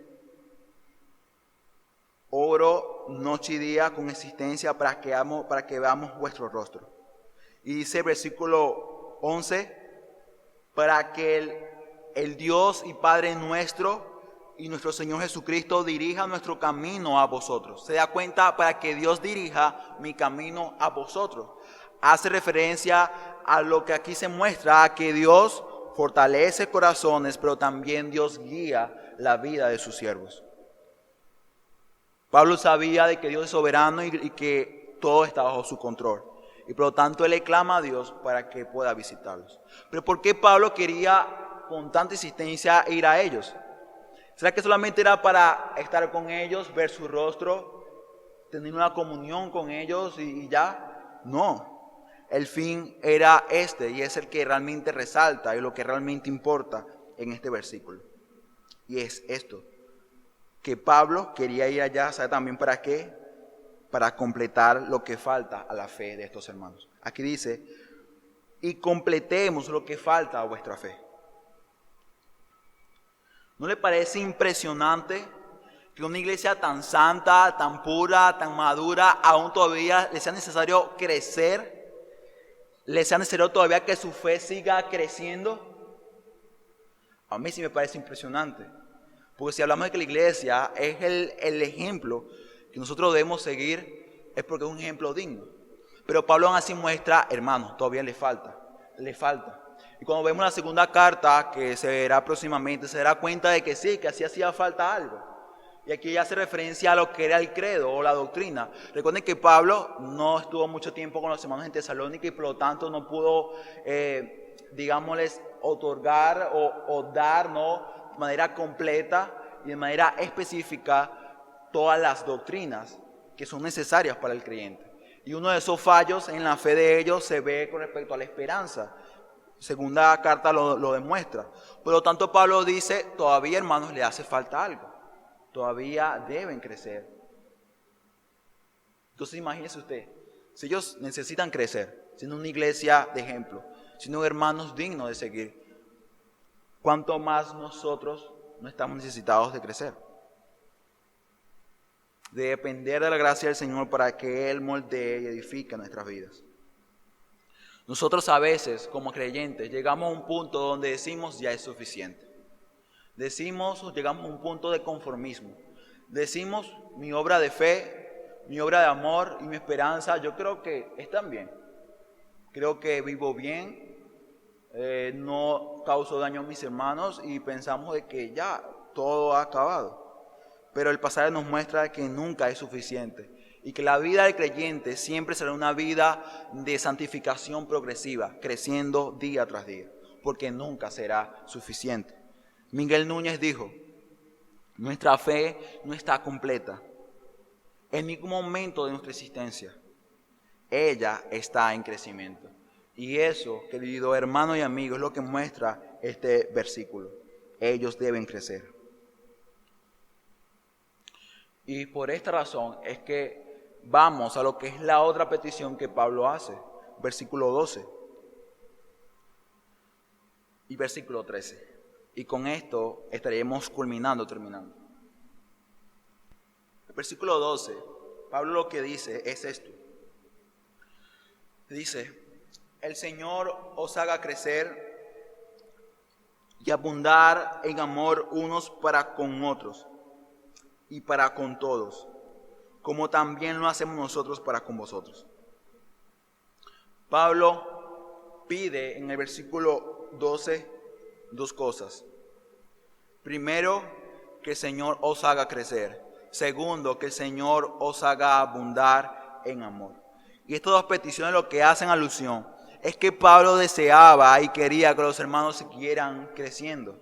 oro noche y día con existencia para que veamos vuestro rostro. Y dice versículo 11, para que el Dios y Padre nuestro y nuestro Señor Jesucristo dirija nuestro camino a vosotros. Se da cuenta, para que Dios dirija mi camino a vosotros. Hace referencia a lo que aquí se muestra, a que Dios fortalece corazones, pero también Dios guía la vida de sus siervos. Pablo sabía de que Dios es soberano y que todo está bajo su control. Y por lo tanto él le clama a Dios para que pueda visitarlos. Pero ¿por qué Pablo quería con tanta insistencia ir a ellos? ¿Será que solamente era para estar con ellos, ver su rostro, tener una comunión con ellos y ya? No. El fin era este y es el que realmente resalta y lo que realmente importa en este versículo. Y es esto, que Pablo quería ir allá, ¿sabe también para qué? Para completar lo que falta a la fe de estos hermanos. Aquí dice, y completemos lo que falta a vuestra fe. ¿No le parece impresionante que una iglesia tan santa, tan pura, tan madura, aún todavía le sea necesario crecer ¿Les sea necesario todavía que su fe siga creciendo? A mí sí me parece impresionante. Porque si hablamos de que la iglesia es el ejemplo que nosotros debemos seguir, es porque es un ejemplo digno. Pero Pablo aún así muestra, hermanos, todavía le falta. Y cuando vemos la segunda carta, que se verá próximamente, se dará cuenta de que sí, que así hacía falta algo. Y aquí ya hace referencia a lo que era el credo o la doctrina. Recuerden que Pablo no estuvo mucho tiempo con los hermanos en Tesalónica y por lo tanto no pudo, digámosles, otorgar o dar, ¿no?, de manera completa y de manera específica todas las doctrinas que son necesarias para el creyente. Y uno de esos fallos en la fe de ellos se ve con respecto a la esperanza. Segunda carta lo demuestra. Por lo tanto, Pablo dice, todavía, hermanos, le hace falta algo. Todavía deben crecer. Entonces imagínese usted, si ellos necesitan crecer, siendo una iglesia de ejemplo, siendo hermanos dignos de seguir, ¿cuánto más nosotros no estamos necesitados de crecer? De depender de la gracia del Señor para que Él moldee y edifique nuestras vidas. Nosotros a veces, como creyentes, llegamos a un punto donde decimos ya es suficiente. Decimos o llegamos a un punto de conformismo. Decimos mi obra de fe, mi obra de amor y mi esperanza, yo creo que están bien. Creo que vivo bien, no causo daño a mis hermanos y pensamos de que ya todo ha acabado. Pero el pasaje nos muestra que nunca es suficiente y que la vida del creyente siempre será una vida de santificación progresiva, creciendo día tras día, porque nunca será suficiente. Miguel Núñez dijo, nuestra fe no está completa en ningún momento de nuestra existencia. Ella está en crecimiento. Y eso, querido hermano y amigo, es lo que muestra este versículo. Ellos deben crecer. Y por esta razón es que vamos a lo que es la otra petición que Pablo hace. Versículo 12 y versículo 13. Y con esto estaremos terminando. El versículo 12, Pablo lo que dice es esto. Dice, el Señor os haga crecer y abundar en amor unos para con otros y para con todos, como también lo hacemos nosotros para con vosotros. Pablo pide en el versículo 12 dos cosas. Primero, que el Señor os haga crecer. Segundo, que el Señor os haga abundar en amor. Y estas dos peticiones lo que hacen alusión es que Pablo deseaba y quería que los hermanos siguieran creciendo.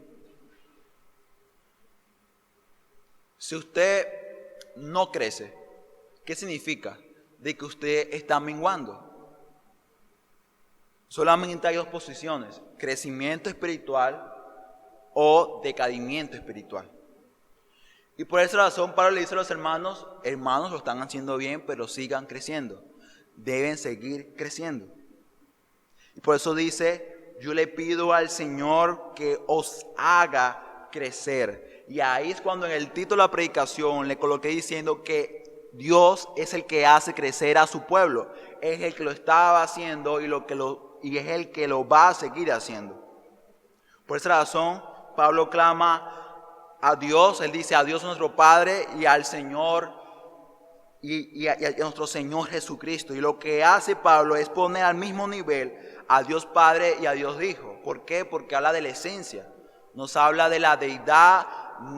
Si usted no crece, ¿qué significa? De que usted está menguando. Solamente hay dos posiciones, crecimiento espiritual o decadimiento espiritual. Y por esa razón Pablo le dice a los hermanos, lo están haciendo bien, pero sigan creciendo. Deben seguir creciendo. Y por eso dice, yo le pido al Señor que os haga crecer. Y ahí es cuando en el título de la predicación le coloqué diciendo que Dios es el que hace crecer a su pueblo. Es el que lo estaba haciendo y es el que lo va a seguir haciendo. Por esa razón, Pablo clama a Dios, él dice a Dios nuestro Padre y al Señor y a nuestro Señor Jesucristo. Y lo que hace Pablo es poner al mismo nivel a Dios Padre y a Dios Hijo. ¿Por qué? Porque habla de la esencia. Nos habla de la deidad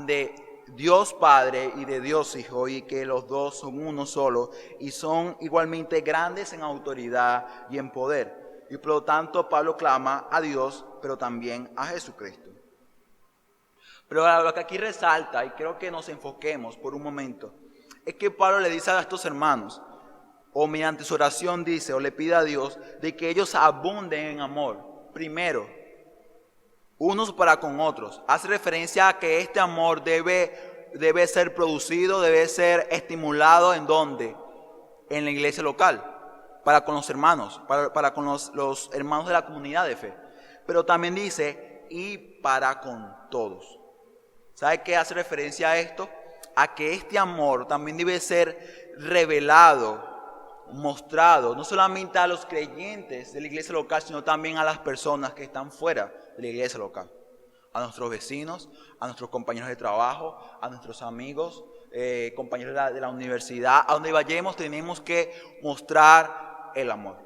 de Dios Padre y de Dios Hijo, y que los dos son uno solo y son igualmente grandes en autoridad y en poder. Y por lo tanto Pablo clama a Dios, pero también a Jesucristo. Pero lo que aquí resalta, y creo que nos enfoquemos por un momento, es que Pablo le dice a estos hermanos, o mediante su oración dice, o le pide a Dios, de que ellos abunden en amor. Primero, unos para con otros. Hace referencia a que este amor debe ser producido, debe ser estimulado, ¿en dónde? En la iglesia local, para con los hermanos, para con los hermanos de la comunidad de fe. Pero también dice, y para con todos. ¿Sabe qué hace referencia a esto? A que este amor también debe ser revelado, mostrado no solamente a los creyentes de la iglesia local, sino también a las personas que están fuera de la iglesia local. A nuestros vecinos, a nuestros compañeros de trabajo, a nuestros amigos, compañeros de la universidad. A donde vayamos tenemos que mostrar el amor.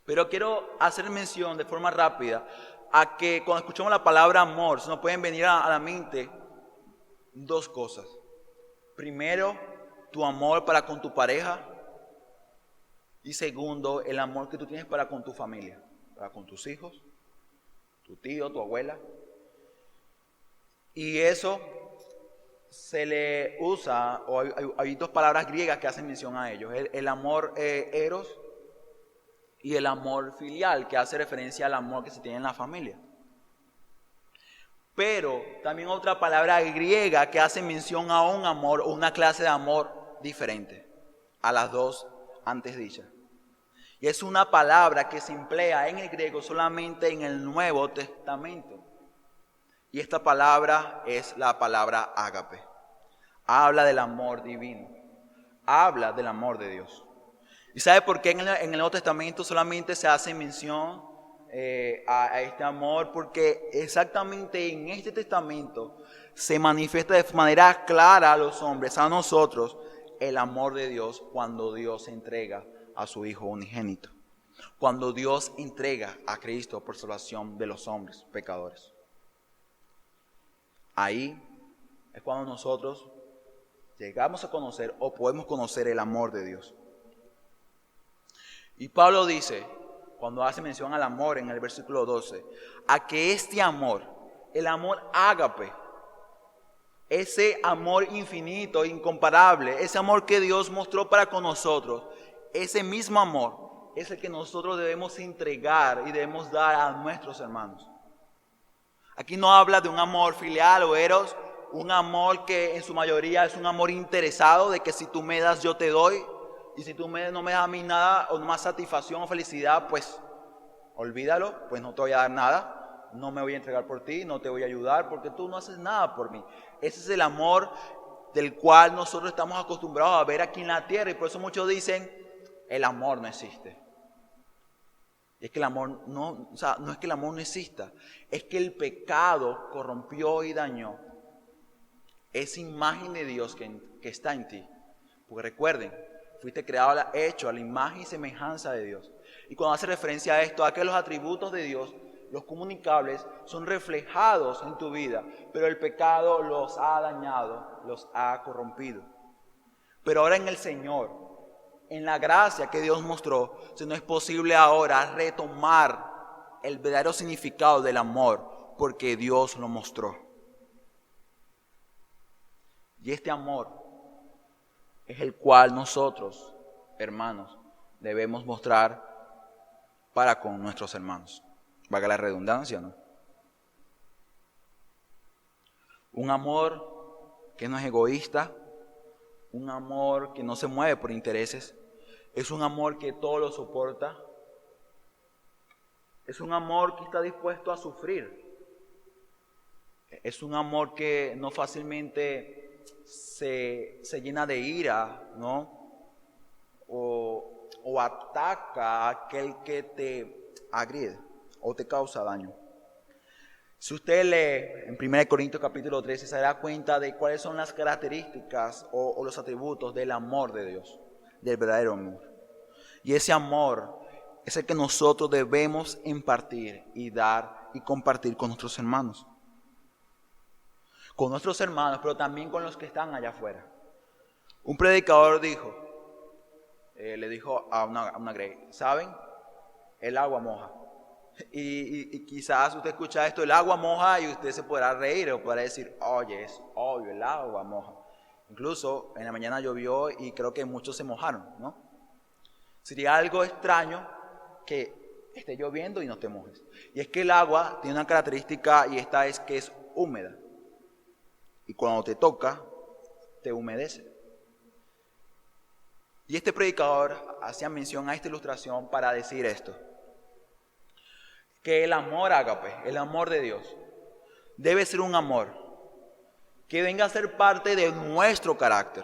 Pero quiero hacer mención de forma rápida a que cuando escuchamos la palabra amor, se nos pueden venir a la mente dos cosas. Primero, tu amor para con tu pareja. Y segundo, el amor que tú tienes para con tu familia, para con tus hijos, tu tío, tu abuela. Y eso se le usa, o hay dos palabras griegas que hacen mención a ellos. El amor eros y el amor filial, que hace referencia al amor que se tiene en la familia. Pero también otra palabra griega que hace mención a un amor o una clase de amor diferente a las dos antes dichas. Y es una palabra que se emplea en el griego solamente en el Nuevo Testamento. Y esta palabra es la palabra ágape. Habla del amor divino. Habla del amor de Dios. ¿Y sabe por qué en el Nuevo Testamento solamente se hace mención a este amor? Porque exactamente en este testamento se manifiesta de manera clara a los hombres, a nosotros, el amor de Dios cuando Dios se entrega a su Hijo unigénito. Cuando Dios entrega a Cristo por salvación de los hombres pecadores. Ahí es cuando nosotros llegamos a conocer o podemos conocer el amor de Dios. Y Pablo dice, cuando hace mención al amor en el versículo 12, a que este amor, el amor ágape, ese amor infinito, incomparable, ese amor que Dios mostró para con nosotros, ese mismo amor es el que nosotros debemos entregar y debemos dar a nuestros hermanos. Aquí no habla de un amor filial o eros, un amor que en su mayoría es un amor interesado, de que si tú me das yo te doy, y si tú no me das a mí nada o no más satisfacción o felicidad, pues olvídalo, pues no te voy a dar nada, no me voy a entregar por ti, no te voy a ayudar porque tú no haces nada por mí. Ese es el amor del cual nosotros estamos acostumbrados a ver aquí en la tierra y por eso muchos dicen, el amor no existe. Y es que el amor no es que el amor no exista, es que el pecado corrompió y dañó esa imagen de Dios que está en ti. Porque recuerden, fuiste creado, hecho a la imagen y semejanza de Dios. Y cuando hace referencia a esto, a que los atributos de Dios, los comunicables, son reflejados en tu vida, pero el pecado los ha dañado, los ha corrompido. Pero ahora en el Señor, en la gracia que Dios mostró, si no es posible ahora retomar el verdadero significado del amor, porque Dios lo mostró. Y este amor es el cual nosotros, hermanos, debemos mostrar para con nuestros hermanos. Valga la redundancia, ¿no? Un amor que no es egoísta, un amor que no se mueve por intereses, es un amor que todo lo soporta, es un amor que está dispuesto a sufrir, es un amor que no fácilmente se llena de ira, ¿no? O ataca a aquel que te agrede o te causa daño. Si usted lee en 1 Corintios capítulo 13, se dará cuenta de cuáles son las características o los atributos del amor de Dios, del verdadero amor. Y ese amor es el que nosotros debemos impartir y dar y compartir con nuestros hermanos. Con nuestros hermanos, pero también con los que están allá afuera. Un predicador le dijo a una grey, ¿saben? El agua moja. Y quizás usted escucha esto, el agua moja, y usted se podrá reír o podrá decir, oye, es obvio, el agua moja. Incluso en la mañana llovió y creo que muchos se mojaron, ¿no? Sería algo extraño que esté lloviendo y no te mojes. Y es que el agua tiene una característica y esta es que es húmeda. Y cuando te toca, te humedece. Y este predicador hacía mención a esta ilustración para decir esto. Que el amor ágape, el amor de Dios, debe ser un amor que venga a ser parte de nuestro carácter.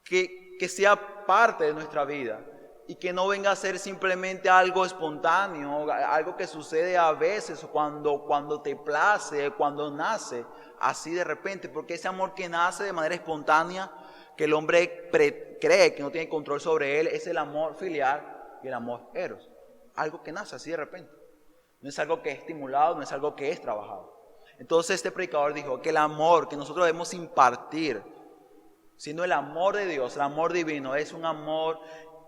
Que sea sea parte de nuestra vida y que no venga a ser simplemente algo espontáneo, algo que sucede a veces cuando te place, cuando nace así de repente, porque ese amor que nace de manera espontánea, que el hombre cree que no tiene control sobre él, es el amor filial y el amor eros, algo que nace así de repente, no es algo que es estimulado, no es algo que es trabajado. Entonces este predicador dijo que el amor que nosotros debemos impartir, sino el amor de Dios, el amor divino, es un amor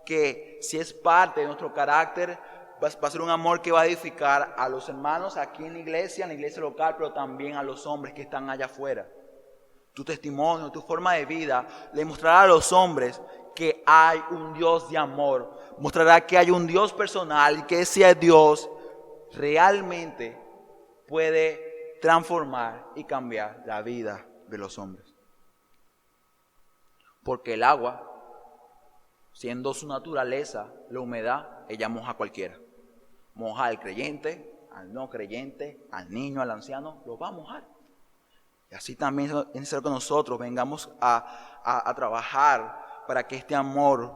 que si es parte de nuestro carácter, va a ser un amor que va a edificar a los hermanos aquí en la iglesia local, pero también a los hombres que están allá afuera. Tu testimonio, tu forma de vida, le mostrará a los hombres que hay un Dios de amor, mostrará que hay un Dios personal y que ese Dios realmente puede transformar y cambiar la vida de los hombres. Porque el agua, siendo su naturaleza, la humedad, ella moja a cualquiera. Moja al creyente, al no creyente, al niño, al anciano, lo va a mojar. Y así también es necesario que nosotros vengamos a trabajar para que este amor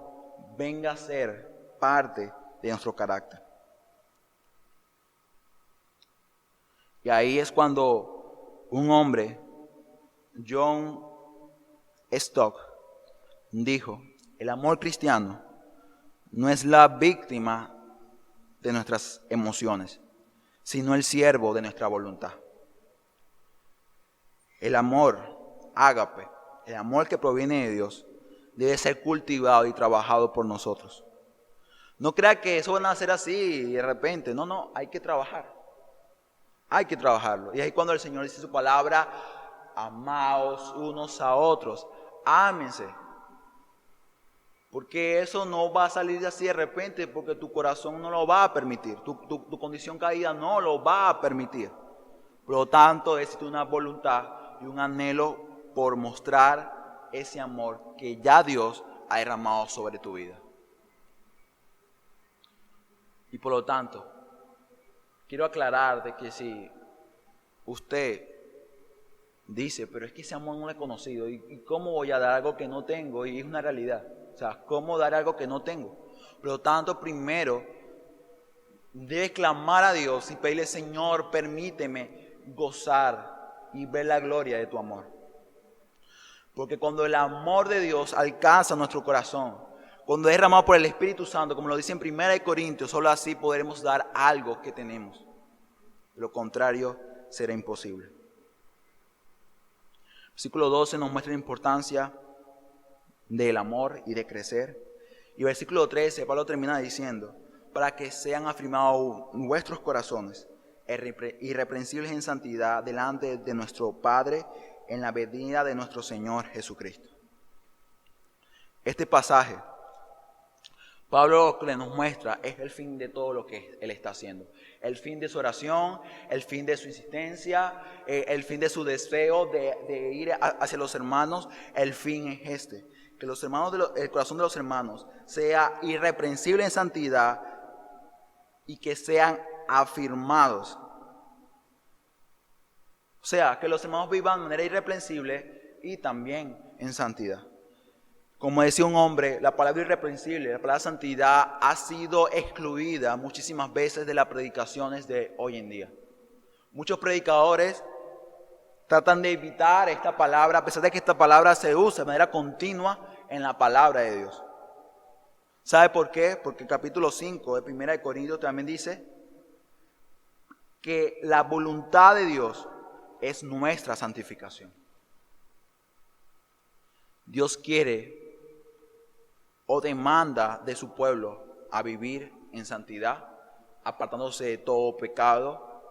venga a ser parte de nuestro carácter. Y ahí es cuando un hombre, John Stott, dijo: el amor cristiano no es la víctima de nuestras emociones, sino el siervo de nuestra voluntad. El amor, ágape, el amor que proviene de Dios, debe ser cultivado y trabajado por nosotros. No crea que eso va a ser así de repente. No, hay que trabajar. Hay que trabajarlo. Y ahí cuando el Señor dice su palabra: amaos unos a otros, ámense. Porque eso no va a salir así de repente, porque tu corazón no lo va a permitir, tu condición caída no lo va a permitir. Por lo tanto, existe una voluntad y un anhelo por mostrar ese amor que ya Dios ha derramado sobre tu vida. Y por lo tanto, quiero aclarar de que si usted dice: pero es que ese amor no lo he conocido, ¿y cómo voy a dar algo que no tengo? Y es una realidad. O sea, ¿cómo dar algo que no tengo? Por lo tanto, primero debes clamar a Dios y pedirle: Señor, permíteme gozar y ver la gloria de tu amor. Porque cuando el amor de Dios alcanza nuestro corazón, cuando es derramado por el Espíritu Santo, como lo dice en 1 Corintios, solo así podremos dar algo que tenemos. De lo contrario, será imposible. Versículo 12 nos muestra la importancia del amor y de crecer. Y versículo 13, Pablo termina diciendo: para que sean afirmados vuestros corazones, irreprensibles en santidad, delante de nuestro Padre, en la venida de nuestro Señor Jesucristo. Este pasaje, Pablo lo que nos muestra es el fin de todo lo que él está haciendo. El fin de su oración, el fin de su insistencia, el fin de su deseo de ir hacia los hermanos. El fin es este: que los hermanos, el corazón de los hermanos sea irreprensible en santidad y que sean afirmados. O sea, que los hermanos vivan de manera irreprensible y también en santidad. Como decía un hombre, la palabra irreprensible, la palabra santidad ha sido excluida muchísimas veces de las predicaciones de hoy en día. Muchos predicadores tratan de evitar esta palabra, a pesar de que esta palabra se usa de manera continua en la palabra de Dios. ¿Sabe por qué? Porque el capítulo 5 de 1 Corintios también dice que la voluntad de Dios es nuestra santificación. Dios quiere o demanda de su pueblo a vivir en santidad, apartándose de todo pecado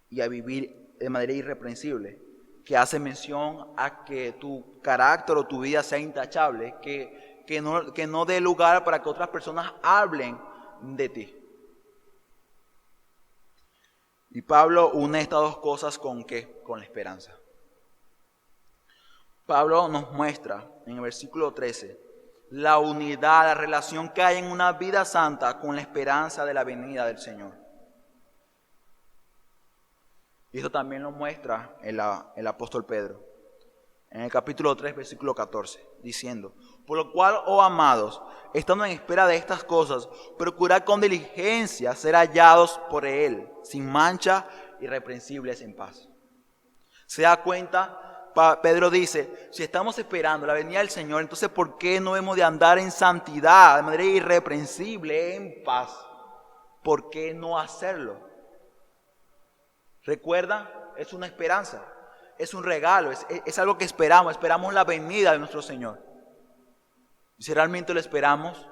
y a vivir de manera irreprensible, que hace mención a que tu carácter o tu vida sea intachable, que no dé lugar para que otras personas hablen de ti. Y Pablo une estas dos cosas ¿con qué? Con la esperanza. Pablo nos muestra en el versículo 13 la unidad, la relación que hay en una vida santa con la esperanza de la venida del Señor. Y esto también lo muestra el apóstol Pedro. en el capítulo 3, versículo 14, diciendo: por lo cual, oh amados, estando en espera de estas cosas, procurad con diligencia ser hallados por Él, sin mancha, irreprensibles en paz. ¿Se da cuenta? Pedro dice, si estamos esperando la venida del Señor, entonces ¿por qué no hemos de andar en santidad, de manera irreprensible, en paz? ¿Por qué no hacerlo? ¿Recuerdan? Es una esperanza, es un regalo, es algo que esperamos la venida de nuestro Señor. Y si realmente lo esperamos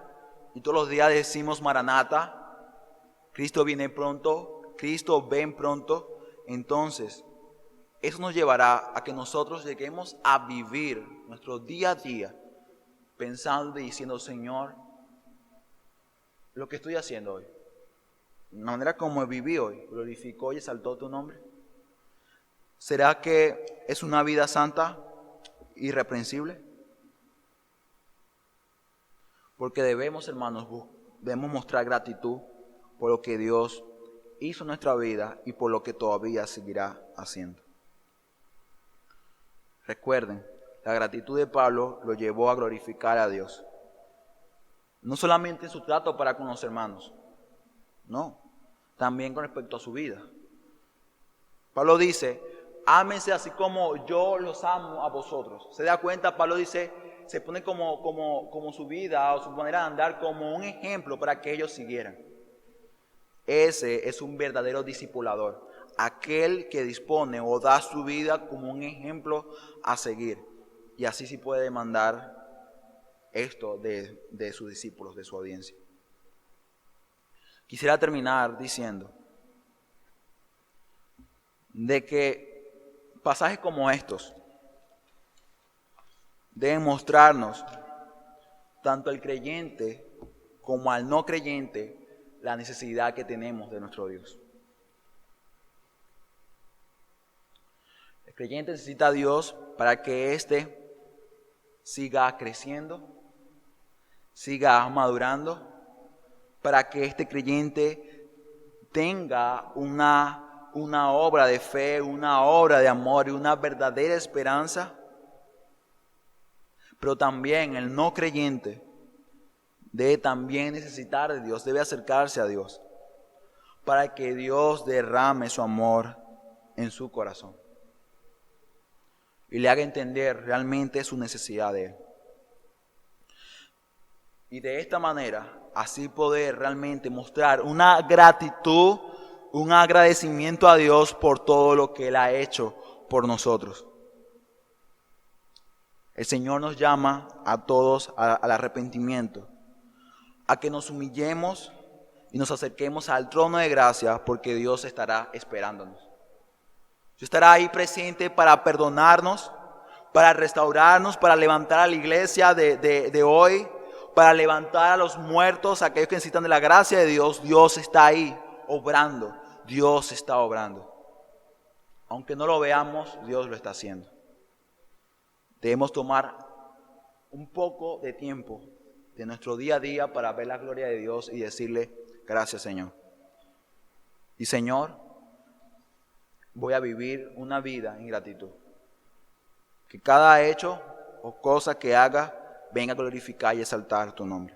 y todos los días decimos Maranata, Cristo viene pronto, Cristo ven pronto, entonces eso nos llevará a que nosotros lleguemos a vivir nuestro día a día pensando y diciendo: Señor, lo que estoy haciendo hoy, la manera como viví hoy, glorificó y exaltó tu nombre. ¿Será que es una vida santa, irreprensible? Porque debemos, hermanos, debemos mostrar gratitud por lo que Dios hizo en nuestra vida y por lo que todavía seguirá haciendo. Recuerden, la gratitud de Pablo lo llevó a glorificar a Dios. No solamente en su trato para con los hermanos, no, también con respecto a su vida. Pablo dice: ámense así como yo los amo a vosotros. ¿Se da cuenta? Pablo dice, se pone como su vida o su manera de andar como un ejemplo para que ellos siguieran. Ese es un verdadero discipulador. Aquel que dispone o da su vida como un ejemplo a seguir. Y así sí puede demandar esto de sus discípulos, de su audiencia. Quisiera terminar diciendo de que pasajes como estos deben mostrarnos, tanto al creyente como al no creyente, la necesidad que tenemos de nuestro Dios. El creyente necesita a Dios para que éste siga creciendo, siga madurando, para que este creyente tenga una obra de fe, una obra de amor y una verdadera esperanza. Pero también el no creyente debe también necesitar de Dios, debe acercarse a Dios para que Dios derrame su amor en su corazón y le haga entender realmente su necesidad de Él. Y de esta manera, así poder realmente mostrar una gratitud, un agradecimiento a Dios por todo lo que Él ha hecho por nosotros. El Señor nos llama a todos al arrepentimiento, a que nos humillemos y nos acerquemos al trono de gracia, porque Dios estará esperándonos. Dios estará ahí presente para perdonarnos, para restaurarnos, para levantar a la iglesia de hoy, para levantar a los muertos, a aquellos que necesitan de la gracia de Dios. Dios está ahí obrando, Dios está obrando. Aunque no lo veamos, Dios lo está haciendo. Debemos tomar un poco de tiempo de nuestro día a día para ver la gloria de Dios y decirle: gracias, Señor. Y Señor, voy a vivir una vida en gratitud. Que cada hecho o cosa que haga venga a glorificar y exaltar tu nombre.